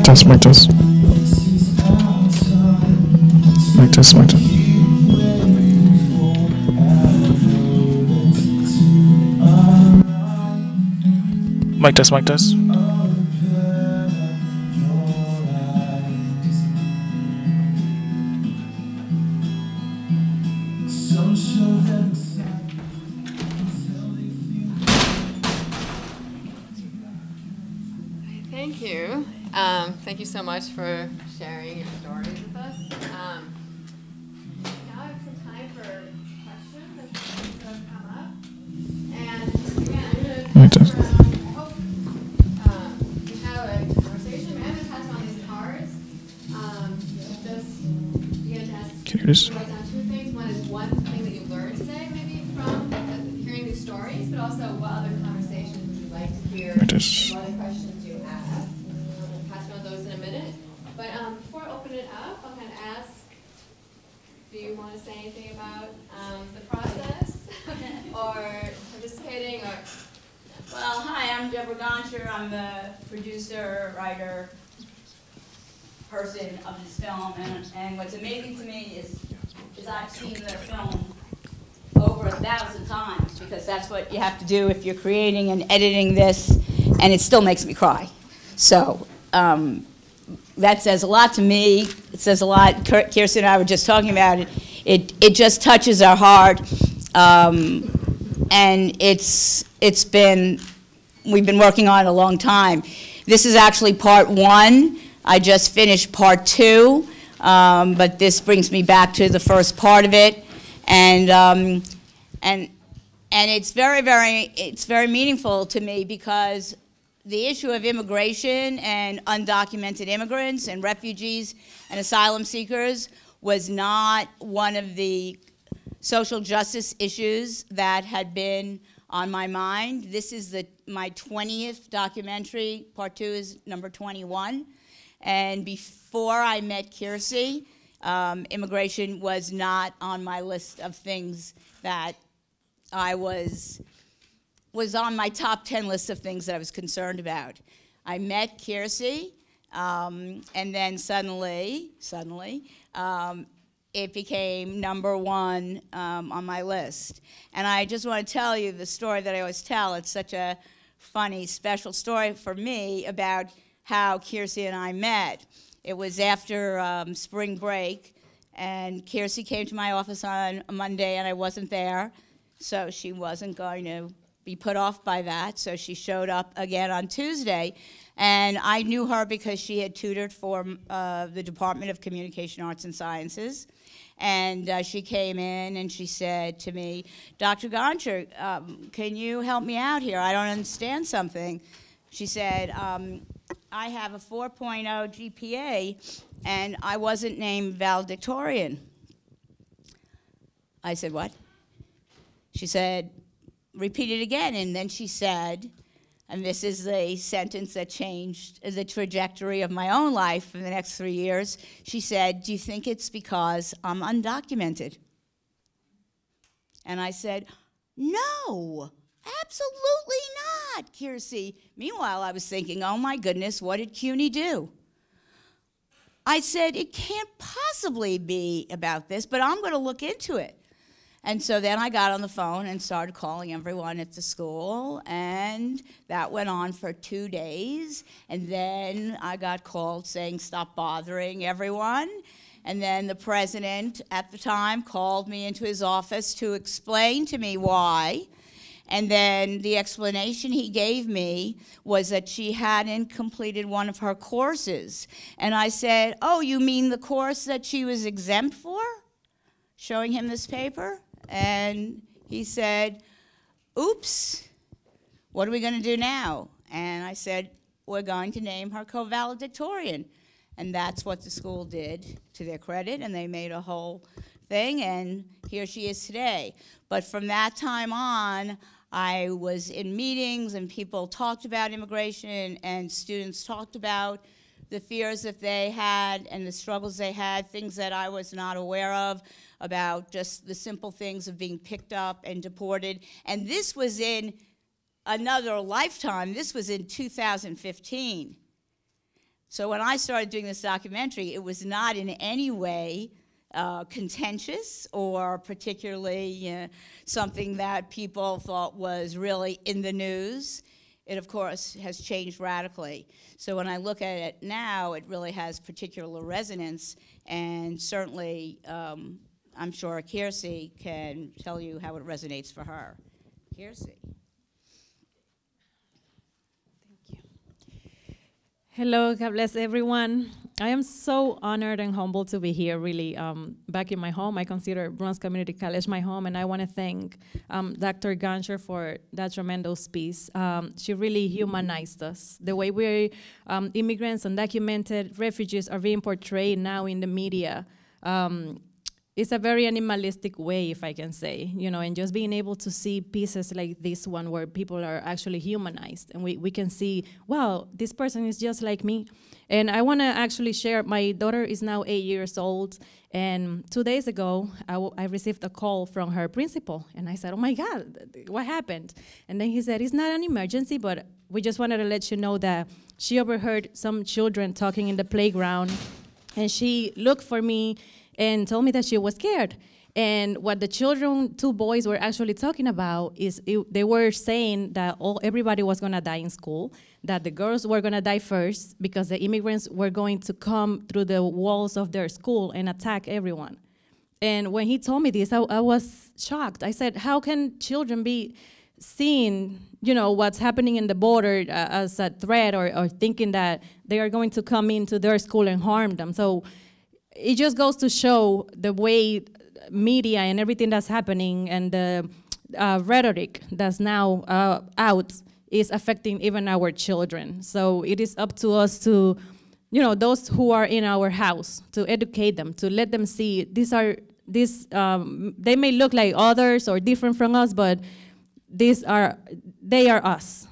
test, mic test. Mic test, mic test. Mic test, mic test. Thank you. Thank you so much for sharing your stories with us. Now I have some time for questions as things come up. And again, I'm going to pass around. I hope we have a conversation. I'm going to pass on these cards. Just begin to ask. Can you just write down two things. One is one thing that you learned today, maybe from hearing these stories, but also what other conversations would you like to hear? What other questions you have? We'll pass on those in a minute. But before I open it up, I'll kind of ask, do you want to say anything about the process or participating? Or Well, hi, I'm Deborah Goncher. I'm the producer, writer, person of this film. And what's amazing to me is I've seen the film over 1,000 times, because that's what you have to do if you're creating and editing this, and it still makes me cry. So that says a lot to me. It says a lot. Kirsten and I were just talking about it. It just touches our heart, and we've been working on it a long time. This is actually part 1. I just finished part 2, but this brings me back to the first part of it, and it's very meaningful to me, because the issue of immigration and undocumented immigrants and refugees and asylum seekers was not one of the social justice issues that had been on my mind. This is my 20th documentary. Part 2 is number 21. And before I met Kiersey, immigration was not on my list of things that I was on my top 10 list of things that I was concerned about. I met Kiersey, and then suddenly, it became number 1 on my list. And I just want to tell you the story that I always tell. It's such a funny, special story for me about how Kiersey and I met. It was after spring break, and Kiersey came to my office on a Monday, and I wasn't there, so she wasn't going to be put off by that. So she showed up again on Tuesday, and I knew her because she had tutored for the Department of Communication Arts and Sciences. And she came in and she said to me, Dr. Goncher, can you help me out here? I don't understand something. She said, I have a 4.0 GPA, and I wasn't named valedictorian. I said, what? She said, repeat it again. And then she said, and this is the sentence that changed the trajectory of my own life for the next 3 years. She said, do you think it's because I'm undocumented? And I said, no, absolutely not, Kiersey. Meanwhile, I was thinking, oh my goodness, what did CUNY do? I said, it can't possibly be about this, but I'm going to look into it. And so then I got on the phone and started calling everyone at the school, and that went on for 2 days. And then I got called saying, stop bothering everyone. And then the president at the time called me into his office to explain to me why. And then the explanation he gave me was that she hadn't completed one of her courses. And I said, oh, you mean the course that she was exempt for? Showing him this paper. And he said, oops, what are we going to do now? And I said, we're going to name her co-valedictorian. And that's what the school did, to their credit, and they made a whole thing, and here she is today. But from that time on, I was in meetings, and people talked about immigration, and students talked about the fears that they had and the struggles they had, things that I was not aware of, about just the simple things of being picked up and deported. And this was in another lifetime. This was in 2015. So when I started doing this documentary, it was not in any way contentious or particularly something that people thought was really in the news. It, of course, has changed radically. So when I look at it now, it really has particular resonance, and certainly I'm sure Kiersey can tell you how it resonates for her. Kiersey. Hello, God bless everyone. I am so honored and humbled to be here, really, back in my home. I consider Bronx Community College my home, and I want to thank Dr. Gansher for that tremendous piece. She really humanized us. The way we immigrants, undocumented refugees are being portrayed now in the media. It's a very animalistic way, if I can say, and just being able to see pieces like this one where people are actually humanized, and we can see, wow, this person is just like me. And I want to actually share, my daughter is now 8 years old, and 2 days ago, I received a call from her principal, and I said, oh my God, what happened? And then he said, it's not an emergency, but we just wanted to let you know that she overheard some children talking in the playground, and she looked for me and told me that she was scared. And what the children, 2 boys, were actually talking about is they were saying that everybody was gonna die in school, that the girls were gonna die first because the immigrants were going to come through the walls of their school and attack everyone. And when he told me this, I was shocked. I said, how can children be seeing what's happening in the border as a threat, or thinking that they are going to come into their school and harm them? So it just goes to show the way media and everything that's happening and the rhetoric that's now out is affecting even our children. So it is up to us to, those who are in our house, to educate them, to let them see they may look like others or different from us, but they are us.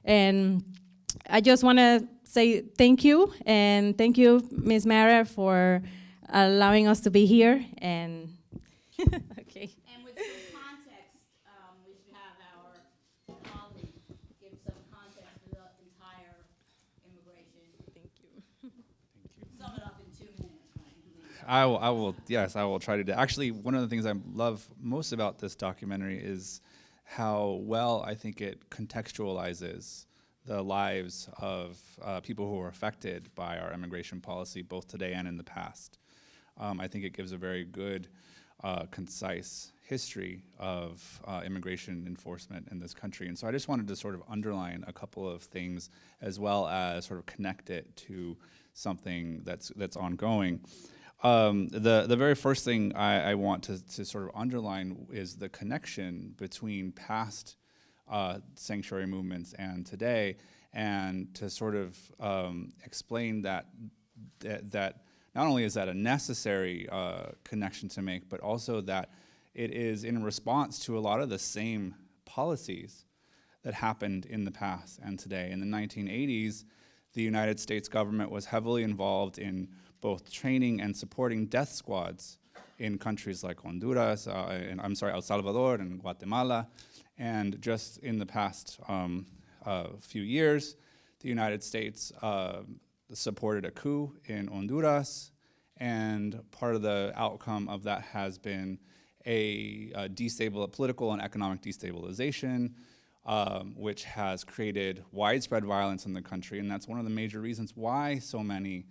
And I just want to say thank you, and thank you, Ms. Mara, for allowing us to be here. And okay. And with some context, we should have our colleague give some context for the entire immigration. Thank you. Sum it up in 2 minutes, right? I will. Yes, I will try to do. Actually, one of the things I love most about this documentary is how well I think it contextualizes the lives of people who are affected by our immigration policy, both today and in the past. I think it gives a very good, concise history of immigration enforcement in this country. And so I just wanted to sort of underline a couple of things, as well as sort of connect it to something that's ongoing. The very first thing I want to sort of underline is the connection between past sanctuary movements and today, and to sort of explain that not only is that a necessary connection to make, but also that it is in response to a lot of the same policies that happened in the past and today. In the 1980s, the United States government was heavily involved in both training and supporting death squads in countries like Honduras, El Salvador and Guatemala. And just in the past few years, the United States supported a coup in Honduras, and part of the outcome of that has been a political and economic destabilization, which has created widespread violence in the country, and that's one of the major reasons why so many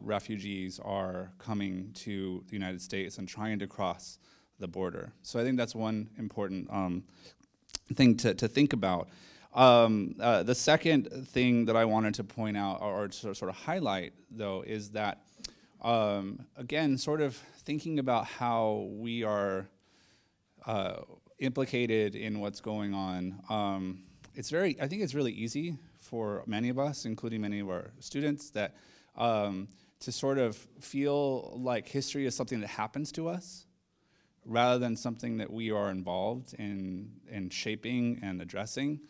refugees are coming to the United States and trying to cross the border. So I think that's one important thing to think about. The second thing that I wanted to point out or to sort of highlight, though, is that, again, sort of thinking about how we are implicated in what's going on. I think it's really easy for many of us, including many of our students, that to sort of feel like history is something that happens to us, rather than something that we are involved in shaping and addressing.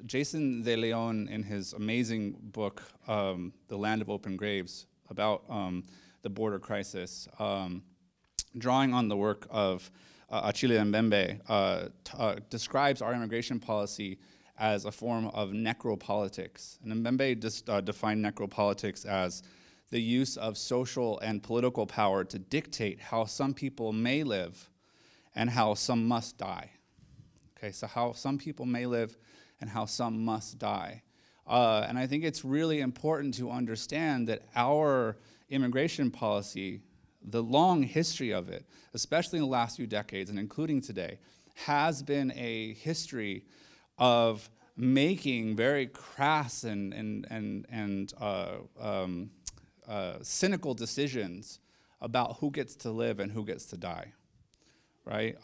Jason De Leon, in his amazing book, The Land of Open Graves, about the border crisis, drawing on the work of Achille Mbembe, describes our immigration policy as a form of necropolitics. And Mbembe defined necropolitics as the use of social and political power to dictate how some people may live and how some must die. Okay, so how some people may live and how some must die. And I think it's really important to understand that our immigration policy, the long history of it, especially in the last few decades and including today, has been a history of making very crass and cynical decisions about who gets to live and who gets to die, right?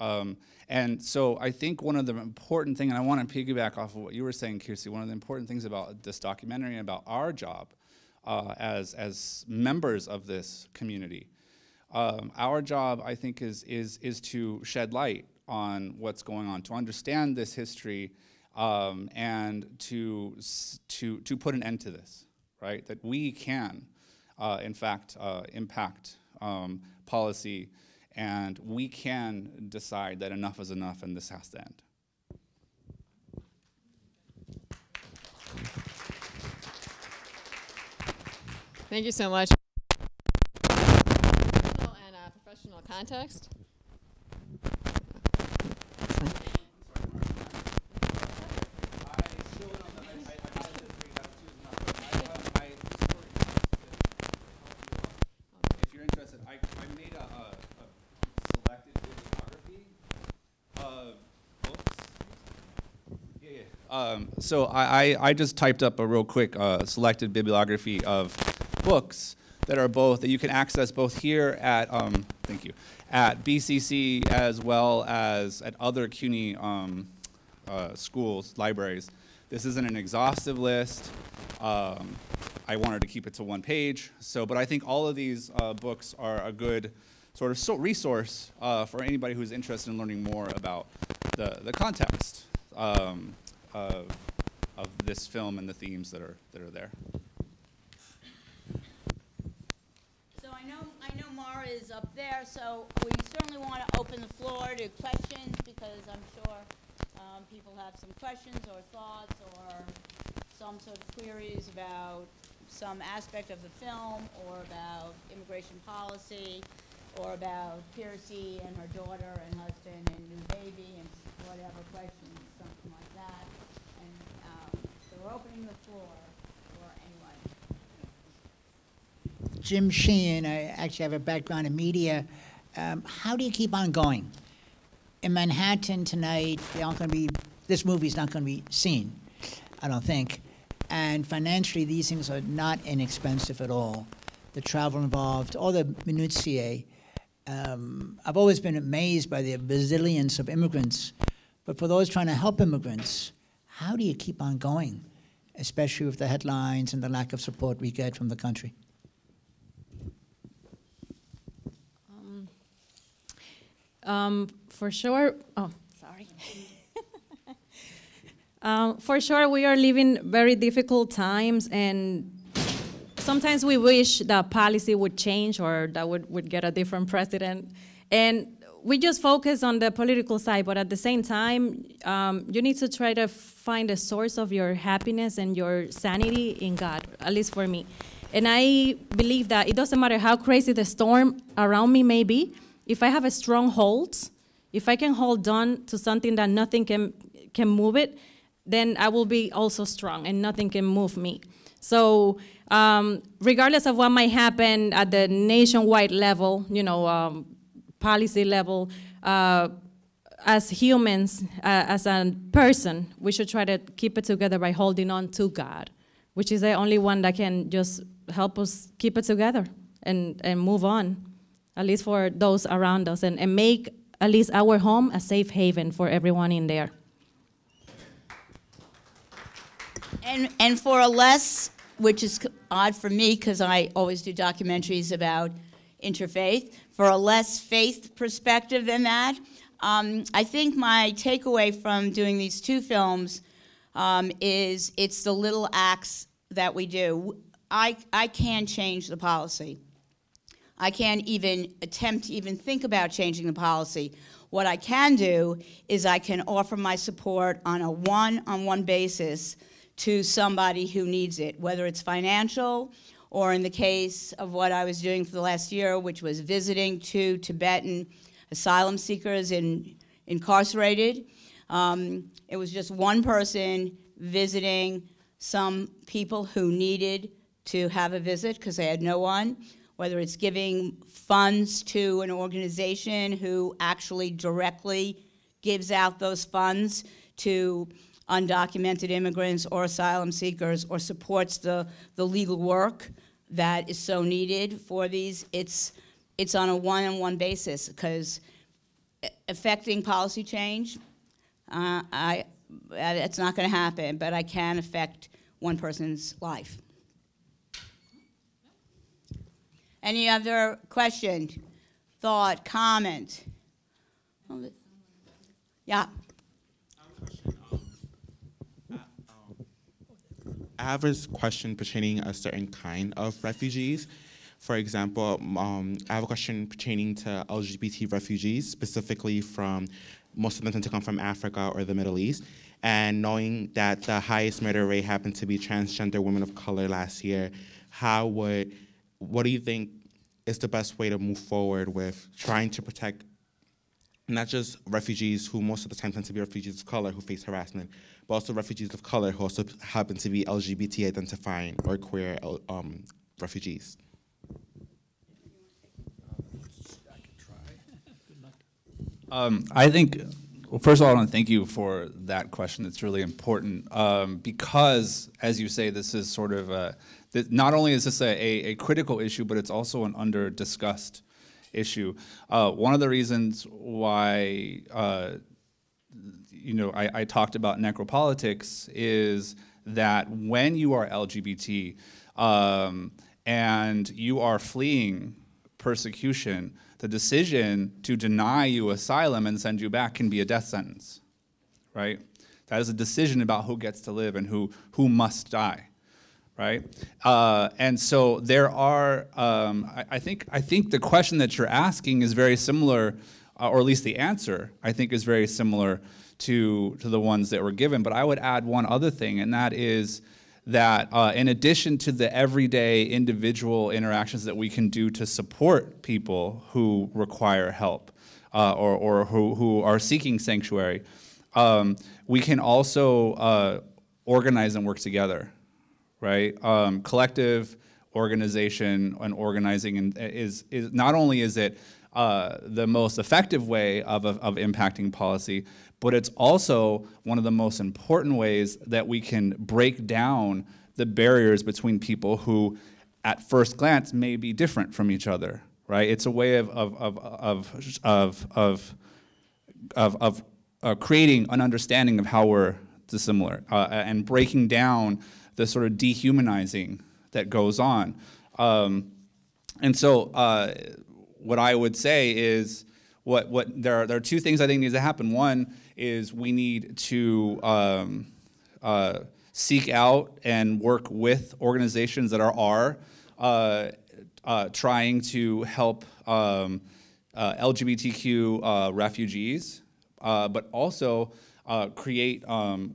And so I think one of the important things, and I want to piggyback off of what you were saying, Kirsi, one of the important things about this documentary and about our job as members of this community, our job, I think, is to shed light on what's going on, to understand this history, and to put an end to this, right? That we can, in fact, impact policy, and we can decide that enough is enough and this has to end. Thank you so much. Personal and professional context. If you're interested, I made a selected bibliography of books. So I just typed up a real quick selected bibliography of books that are both, that you can access both here at, thank you, at BCC as well as at other CUNY schools, libraries. This isn't an exhaustive list. I wanted to keep it to one page. So, but I think all of these books are a good sort of resource for anybody who's interested in learning more about the context of this film and the themes that are there. So I know Mara is up there, so we certainly want to open the floor to questions, because I'm sure people have some questions or thoughts or some sort of queries about some aspect of the film, or about immigration policy, or about Kirsi and her daughter and husband and new baby, and whatever questions, something like that. And so we're opening the floor for anyone. Jim Sheehan, I actually have a background in media. How do you keep on going? In Manhattan tonight, this movie's not going to be seen, I don't think. And financially, these things are not inexpensive at all. The travel involved, all the minutiae. I've always been amazed by the resilience of immigrants. But for those trying to help immigrants, how do you keep on going, especially with the headlines and the lack of support we get from the country? For sure, for sure, we are living very difficult times, and sometimes we wish that policy would change, or that would get a different president. And we just focus on the political side, but at the same time, you need to try to find a source of your happiness and your sanity in God, at least for me. And I believe that it doesn't matter how crazy the storm around me may be, if I have a strong hold, if I can hold on to something that nothing can move it, then I will be also strong and nothing can move me. So regardless of what might happen at the nationwide level, policy level, as humans, as a person, we should try to keep it together by holding on to God, which is the only one that can just help us keep it together and move on, at least for those around us, and make at least our home a safe haven for everyone in there. And for a less, which is odd for me because I always do documentaries about interfaith, for a less faith perspective than that, I think my takeaway from doing these two films is it's the little acts that we do. I can change the policy. I can't even attempt to even think about changing the policy. What I can do is I can offer my support on a one-on-one basis to somebody who needs it, whether it's financial or in the case of what I was doing for the last year, which was visiting 2 Tibetan asylum seekers incarcerated. It was just one person visiting some people who needed to have a visit because they had no one, whether it's giving funds to an organization who actually directly gives out those funds to undocumented immigrants or asylum seekers, or supports the legal work that is so needed for these. It's on a one-on-one basis, because affecting policy change, it's not going to happen, but I can affect one person's life. Any other question, thought, comment? Yeah. I have a question pertaining a certain kind of refugees. For example, I have a question pertaining to LGBT refugees, specifically from, most of them tend to come from Africa or the Middle East. And knowing that the highest murder rate happened to be transgender women of color last year, what do you think is the best way to move forward with trying to protect not just refugees who most of the time tend to be refugees of color who face harassment, but also refugees of color who also happen to be LGBT identifying or queer refugees? I think, well, first of all, I want to thank you for that question. It's really important because, as you say, this is sort of not only is this a critical issue, but it's also an under-discussed issue. One of the reasons why I talked about necropolitics is that when you are LGBT and you are fleeing persecution, the decision to deny you asylum and send you back can be a death sentence, right? That is a decision about who gets to live and who must die, right? And so there are, I think the question that you're asking is very similar, or at least the answer, I think, is very similar to the ones that were given. But I would add one other thing, and that is that in addition to the everyday individual interactions that we can do to support people who require help or who are seeking sanctuary, we can also organize and work together, right? Collective organization and organizing is not only is it the most effective way of impacting policy, but it's also one of the most important ways that we can break down the barriers between people who, at first glance, may be different from each other, right? It's a way of creating an understanding of how we're dissimilar and breaking down the sort of dehumanizing that goes on. And so what I would say is there are two things I think needs to happen. One is we need to seek out and work with organizations that are trying to help LGBTQ refugees, but also create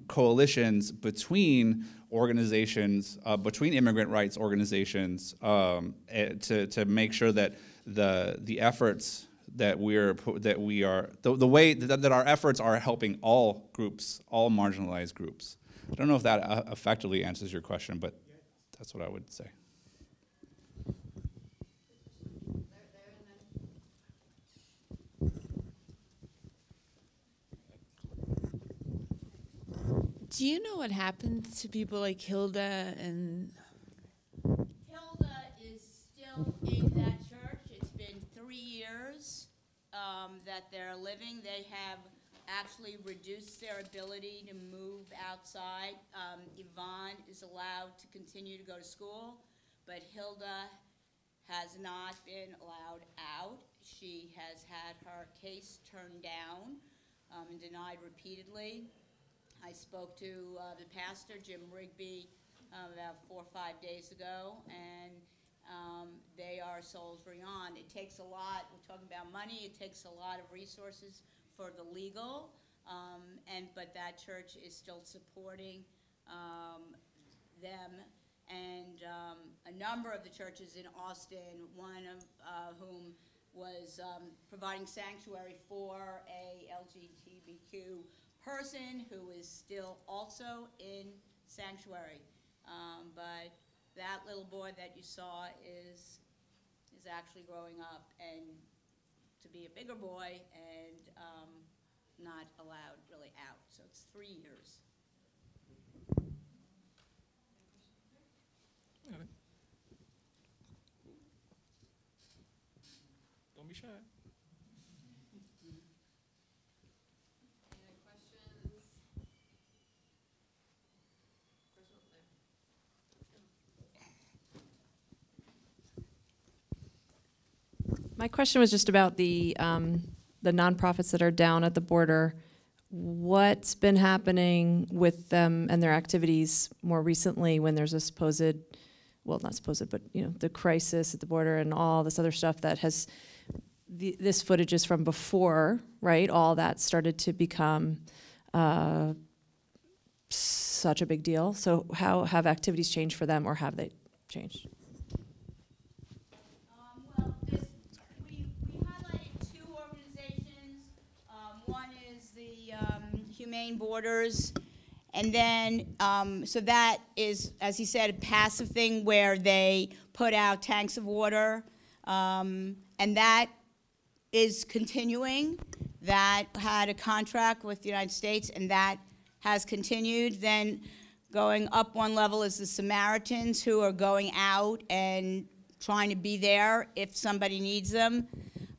coalitions between organizations, between immigrant rights organizations, to make sure that the efforts that we are the way that our efforts are helping all groups, all marginalized groups. I don't know if that effectively answers your question, but that's what I would say. Do you know what happened to people like Hilda and... Hilda is still in that church. It's been 3 years that they're living. They have actually reduced their ability to move outside. Yvonne is allowed to continue to go to school, but Hilda has not been allowed out. She has had her case turned down and denied repeatedly. I spoke to the pastor, Jim Rigby, about 4 or 5 days ago, and they are soldiering on. It takes a lot, we're talking about money, it takes a lot of resources for the legal, but that church is still supporting them. And a number of the churches in Austin, one of whom was providing sanctuary for a LGBTQ person who is still also in sanctuary. But that little boy that you saw is actually growing up and to be a bigger boy and not allowed really out. So it's 3 years. Don't be shy. Any other questions? First one there. My question was just about the nonprofits that are down at the border. What's been happening with them and their activities more recently when there's a supposed, well, not supposed, but the crisis at the border and all this other stuff that has, this footage is from before, right? All that started to become such a big deal. So how have activities changed for them, or have they changed? Well, we highlighted two organizations. One is the Humane Borders, and then, so that is, as he said, a passive thing where they put out tanks of water, and that is continuing. That had a contract with the United States, and that has continued. Then going up one level is the Samaritans, who are going out and trying to be there if somebody needs them.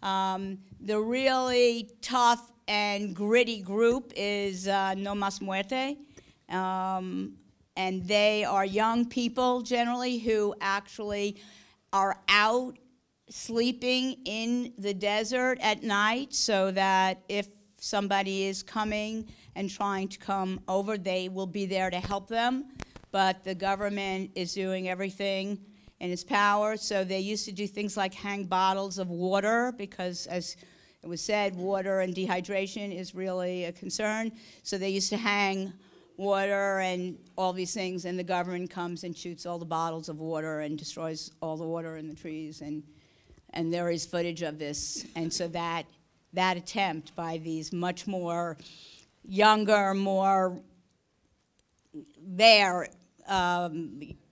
The really tough and gritty group is No Mas Muerte, and they are young people generally who actually are out sleeping in the desert at night so that if somebody is coming and trying to come over, they will be there to help them. But the government is doing everything in its power. So they used to do things like hang bottles of water because, as it was said, water and dehydration is really a concern. So they used to hang water and all these things, and the government comes and shoots all the bottles of water and destroys all the water in the trees. And there is footage of this. And so that attempt by these much more younger, more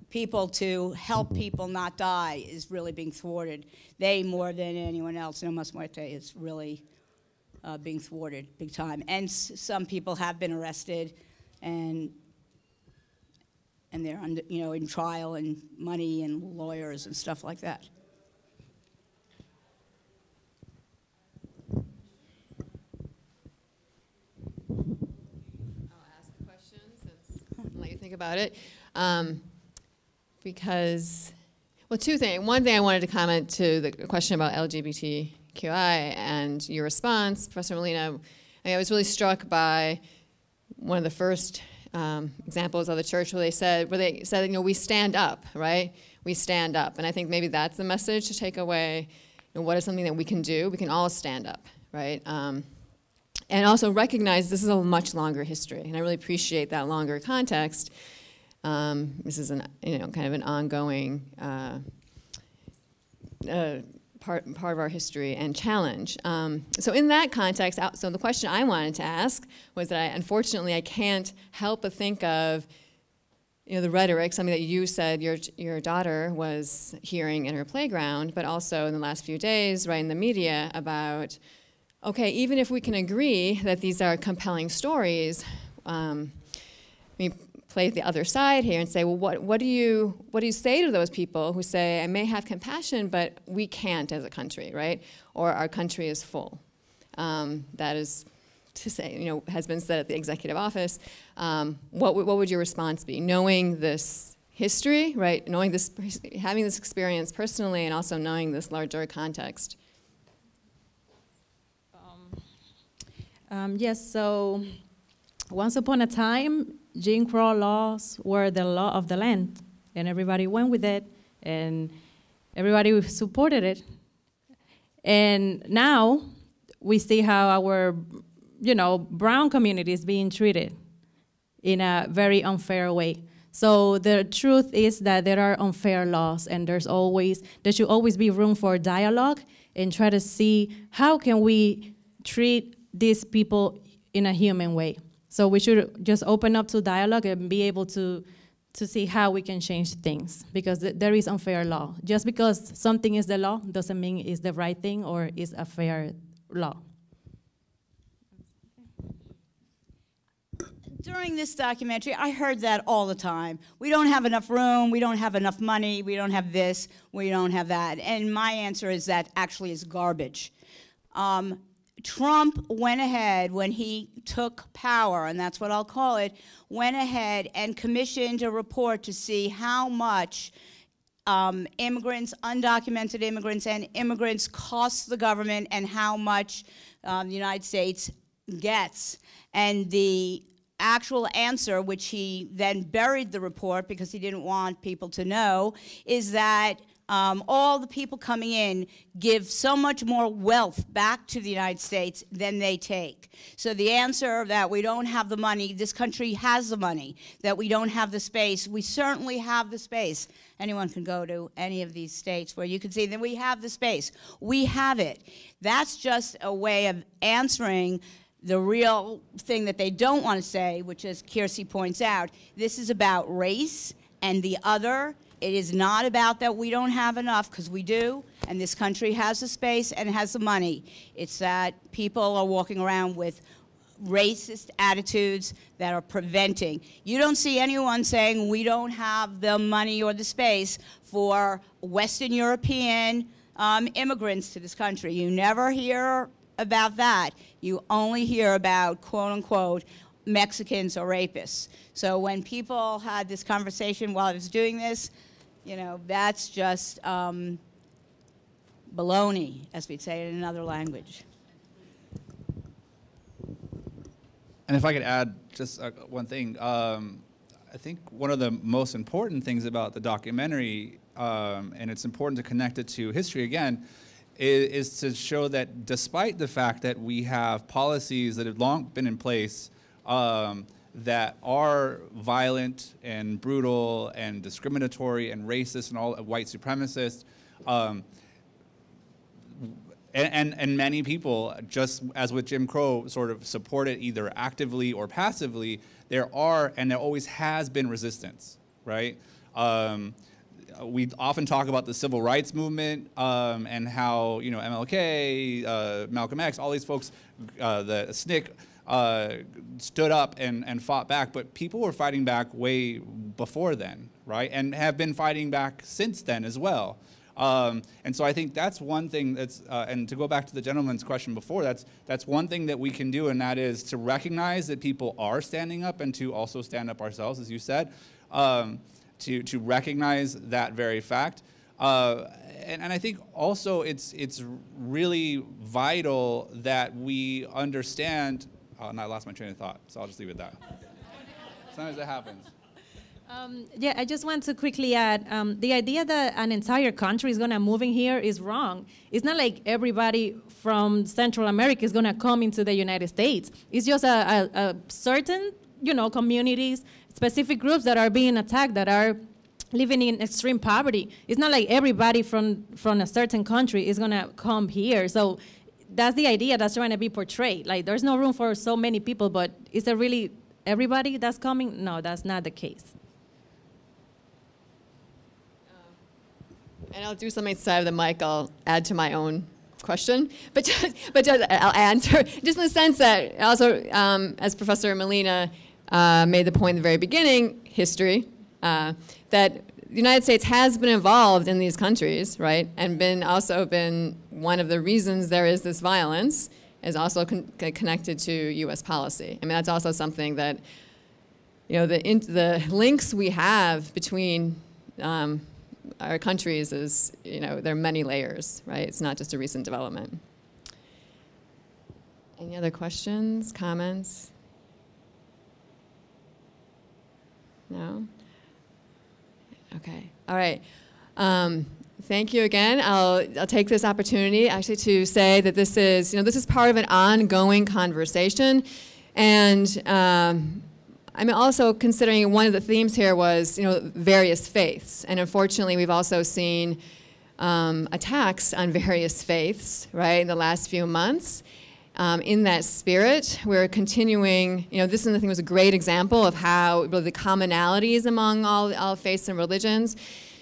people to help people not die is really being thwarted. They, more than anyone else, No Mas Muerte is really being thwarted big time. And some people have been arrested, and they're under, in trial, and money and lawyers and stuff like that. Let you think about it, because, well, two things. One thing I wanted to comment to the question about LGBTQI and your response, Professor Molina. I was really struck by one of the first examples of the church where they said we stand up, right? We stand up, and I think maybe that's the message to take away. What is something that we can do? We can all stand up, right? And also recognize this is a much longer history, and I really appreciate that longer context. This is kind of an ongoing part of our history and challenge. So in that context, so the question I wanted to ask was that unfortunately I can't help but think of the rhetoric, something that you said your daughter was hearing in her playground, but also in the last few days, right, in the media about, okay, even if we can agree that these are compelling stories, we play the other side here and say, well, what do you say to those people who say, I may have compassion, but we can't as a country, right? Or our country is full. That is to say, has been said at the executive office. What would your response be, knowing this history, right? Knowing this, having this experience personally, and also knowing this larger context. Yes, so once upon a time, Jim Crow laws were the law of the land, and everybody went with it, and everybody supported it. And now we see how our, brown community is being treated in a very unfair way. So the truth is that there are unfair laws, and there should always be room for dialogue and try to see how can we treat these people in a human way. So we should just open up to dialogue and be able to see how we can change things, because there is unfair law. Just because something is the law doesn't mean it's the right thing or is a fair law. During this documentary, I heard that all the time. We don't have enough room, we don't have enough money, we don't have this, we don't have that. And my answer is that actually is garbage. Trump went ahead when he took power, and that's what I'll call it, went ahead and commissioned a report to see how much immigrants, undocumented immigrants, and immigrants cost the government and how much the United States gets. And the actual answer, which he then buried the report because he didn't want people to know, is that all the people coming in give so much more wealth back to the United States than they take. So the answer that we don't have the money, this country has the money, that we don't have the space, we certainly have the space. Anyone can go to any of these states where you can see that we have the space. We have it. That's just a way of answering the real thing that they don't want to say, which, as Kiersey points out, this is about race and the other. It is not about that we don't have enough, because we do, and this country has the space and has the money. It's that people are walking around with racist attitudes that are preventing. You don't see anyone saying we don't have the money or the space for Western European immigrants to this country. You never hear about that. You only hear about, quote unquote, Mexicans or rapists. So when people had this conversation while I was doing this, that's just baloney, as we'd say in another language. And if I could add just one thing, I think one of the most important things about the documentary, and it's important to connect it to history again, is to show that despite the fact that we have policies that have long been in place that are violent and brutal and discriminatory and racist and all white supremacist, and many people, just as with Jim Crow, sort of support it either actively or passively, there are and there always has been resistance, right? We often talk about the civil rights movement and how MLK, Malcolm X, all these folks, the SNCC, stood up and fought back, but people were fighting back way before then, right? And have been fighting back since then as well. And so I think that's one thing that's, and to go back to the gentleman's question before, that's one thing that we can do, and that is to recognize that people are standing up and to also stand up ourselves, as you said. To recognize that very fact. And I think also it's really vital that we understand, and I lost my train of thought, so I'll just leave it at that. Sometimes it happens. Yeah, I just want to quickly add, the idea that an entire country is going to move in here is wrong. It's not like everybody from Central America is going to come into the United States. It's just a certain, communities, specific groups that are being attacked, that are living in extreme poverty. It's not like everybody from a certain country is going to come here. So that's the idea that's trying to be portrayed. Like, there's no room for so many people, but is there really everybody that's coming? No, that's not the case. And I'll do something side of the mic. I'll add to my own question, but just I'll answer just in the sense that also, as Professor Molina made the point in the very beginning, history, that the United States has been involved in these countries, right, and also been one of the reasons there is this violence is also connected to U.S. policy. I mean, that's also something that, the links we have between our countries is, there are many layers, right? It's not just a recent development. Any other questions, comments? No? Okay, all right. thank you again. I'll take this opportunity actually to say that this is part of an ongoing conversation, and I'm also considering one of the themes here was various faiths, and unfortunately we've also seen attacks on various faiths, right, in the last few months. In that spirit, we're continuing, this I think was a great example of how the commonalities among all faiths and religions.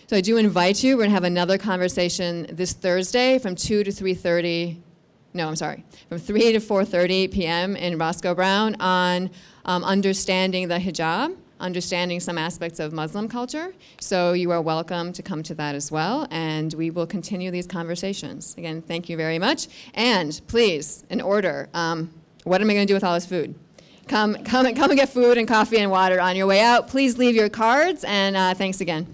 So I do invite you, we're gonna have another conversation this Thursday from 2 to 3:30, from 3 to 4:30 p.m. in Roscoe Brown on understanding the hijab, understanding some aspects of Muslim culture. So you are welcome to come to that as well, and we will continue these conversations. Again, thank you very much. And please, in order, what am I gonna do with all this food? Come and get food and coffee and water on your way out. Please leave your cards, and thanks again.